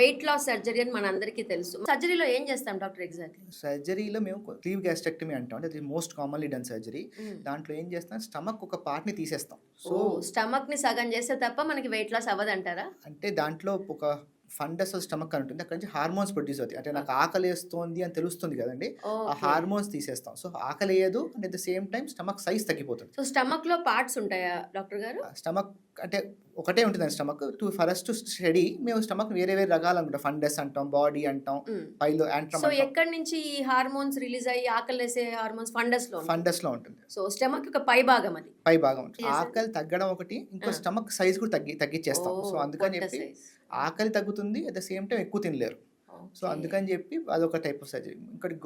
Weight loss surgery అని మనందరికీ తెలుసు. సర్జరీలో ఏం చేస్తాం డాక్టర్ ఎగ్జాక్ట్‌లీ? సర్జరీలో మేము స్లీవ్ గ్యాస్ట్రెక్టమీ అంటాం. అంటే అది మోస్ట్ కామన్‌లీ డన్ సర్జరీ. హ్మ్. దాంట్లో ఏం చేస్తాం, స్టమక్ ఒక పార్ట్‌ని తీసేస్తాం. సో, ఓహ్! స్టమక్‌ని సగం చేస్తే తప్ప మనకి వెయిట్ లాస్ అవ్వదంటారా? అంటే దాంట్లో ఒక ఫండస్ స్టమక్ అని ఉంటుంది. అక్కడి నుంచి హార్మోన్స్ ప్రొడ్యూస్ అవుతాయి. అంటే నాకు ఆకలేస్తోంది అని తెలుస్తుంది కదండీ! ఆ ఓకే. హార్మోన్స్ తీసేస్తాం. సో, ఆకలేయదు and at the same time stomach size తగ్గిపోతుంది. సో స్టమక్‌లో పార్ట్స్ ఉంటాయా డాక్టర్ గారు? స్టమక్ అంటే ఒకటే ఉంటుందండి stomach. For us to study మేము స్టమక్ వేరే వేరే రకాలనుకుంటాం. ఫండస్ అంటాం, బాడీ అంటాం, హ్మ్. యాంట్రమ్ సో అంటాం. ఎక్కడి నుంచి ఈ హార్మోన్స్ రిలీజ్ అయ్యి ఆకలేసే హార్మోన్స్ ఫండస్‌లో ఉంటుంది. ఫండస్‌లో ఉంటుంది. సో స్టమక్ యొక్క పై భాగం అది. పై భాగం ఉంటుంది. యెస్ అండి. ఆకలి తగ్గడం ఒకటి, ఇంకో ఆ! స్టమక్ సైజ్ కూడా తగ్గిచ్చేస్తాం. సో, ఓహ్! అందుకని పొట్ట చెప్పి సైజ్. ఆకలి తగ్గుతుంది. అట్ ద సేమ్ టైమ్ ఎక్కువ తినలేరు. So, okay. అందుకని చెప్పి అదొక టైప్ ఆఫ్ సర్జరీ. ఇంకోటి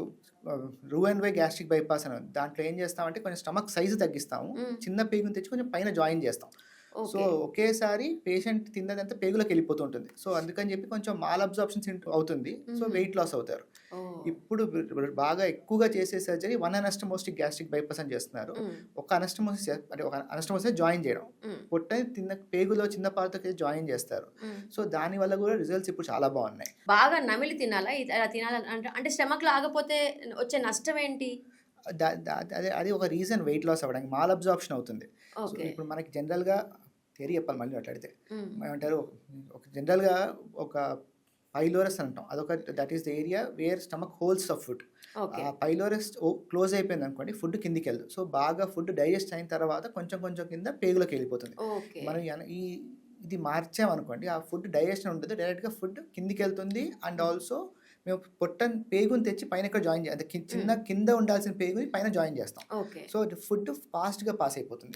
రూ అండ్ వై గ్యాస్ట్రిక్ బైపాస్ అని ఉంది. దాంట్లో ఏం చేస్తామంటే కొంచెం స్టమక్ సైజ్ తగ్గిస్తాము. హ్మ్. చిన్న పేగుని తెచ్చి కొంచెం పైన జాయిన్ చేస్తాం. So, okay. ఒకేసారి పేషెంట్ తిన్నదంతా పేగులోకి వెళ్ళిపోతూ ఉంటుంది. సో, అందుకని చెప్పి కొంచెం మాల్ అబ్జార్ప్షన్ అవుతుంది. సో, హుహు. వెయిట్ లాస్ అవుతారు. ఓహ్! ఇప్పుడు బాగా ఎక్కువగా చేసే సర్జరీ వన్ అనస్టమోస్టిక్ గ్యాస్ట్రిక్ బైపాస్ అని చేస్తున్నారు. హ్మ్. ఒక అనస్టమోసిస్ జాయిన్ చేయడం. హ్మ్. పొట్టని పేగులో చిన్న పార్ట్‌కి జాయిన్ చేస్తారు. హ్మ్. సో, దానివల్ల కూడా రిజల్ట్స్ ఇప్పుడు చాలా బాగున్నాయి. బాగా నమిలి తినాలా? అలా తినాలని అంటే స్టమక్‌లో ఆగపోతే వచ్చే నష్టం ఏంటి? అది ఒక రీజన్ వెయిట్ లాస్ అవ్వడానికి మాల్ అబ్జార్ప్షన్ అవుతుంది. So, okay. ఇప్పుడు మనకి జనరల్‌గా థియరీ చెప్పాలి మళ్ళీ మాట్లాడితే. హ్మ్. ఏమంటారు, ఒక జనరల్‌గా ఒక పైలోరస్ అంటాం. That is the area where stomach holds the food. Okay. ఆ పైలోరస్ క్లోజ్ అయిపోయిందనుకోండి, ఫుడ్ కిందికెళ్ళదు. సో, బాగా ఫుడ్ డైజెస్ట్ అయిన తర్వాత కొంచెం కొంచెం కింద పేగులోకి వెళ్ళిపోతుంది. ఓకే. మనం ఇది మార్చామనుకోండి, ఆ ఫుడ్ డైజెషన్ ఉండదు. డైరెక్ట్‌గా ఫుడ్ కిందికెళ్తుంది అండ్ హ్మ్. ఆల్సో మేము పేగుని తెచ్చి పైన ఇక్కడ జాయిన్ అంటే హ్మ్. కింద ఉండాల్సిన పేగుని పైన జాయిన్ చేస్తాం. ఓకే. సో, ఫుడ్ ఫాస్ట్‌గా పాస్ అయిపోతుంది.